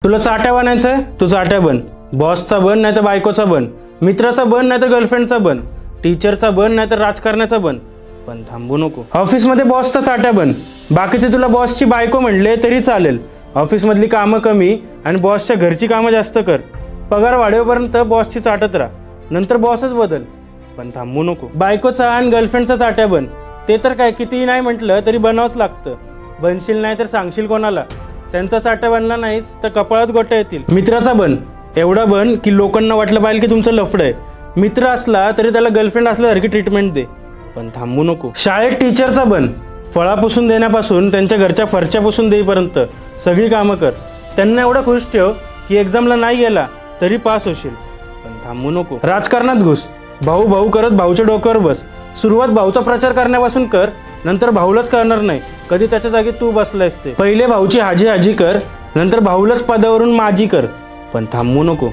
तुला चाट्या बनायचंय तू चाट्या बन, बॉसचा बन नाही तर बायकोचा बन, मित्राचा बन नाही तर गर्लफ्रेंडचा बन, टीचरचा बन नाही तर राजकारणाचा बन, पण थांबू नको. ऑफिसमध्ये बॉसचा चाट्या बन. बाकीचे तुला बॉसची बायको म्हणले तरी चालेल. ऑफिसमधली कामं कमी आणि बॉसच्या घरची कामं जास्त कर. पगार वाढेपर्यंत बॉसची चाटत राहा, नंतर बॉसच बदल, पण थांबू नको. बायकोचा आणि गर्लफ्रेंडचा चाट्या बन. ते तर काय कितीही नाही म्हटलं तरी बनावंच लागतं. बनशील नाही तर सांगशील कोणाला. त्यांचा चाट्या बनला नाहीस तर कपाळात गोट्या येतील. मित्राचा बन. एवढा बन की लोकांना वाटलं पाहिजे की तुमचं लफडं आहे. मित्र असला तरी त्याला गर्लफ्रेंड असल्यासारखी ट्रीटमेंट दे, पण थांबू नको. शाळेत टीचरचा बन. फळा पुसून देण्यापासून त्यांच्या घरच्या फरच्या पुसून देईपर्यंत सगळी कामं कर. त्यांना एवढं खुश ठेव की एक्झामला नाही गेला तरी पास होशील, पण थांबू नको. राजकारणात घुस. भाऊ भाऊ करत भाऊच्या डोक्यावर बस. सुरुवात भाऊचा प्रचार करण्यापासून कर, नंतर भाऊलाच करणार नाही कधी त्याच्या जागी तू बसलायस ते. पहिले भाऊची हाजी हाजी कर, नंतर भाऊलाच पदावरून माजी कर, पण थांबू नको.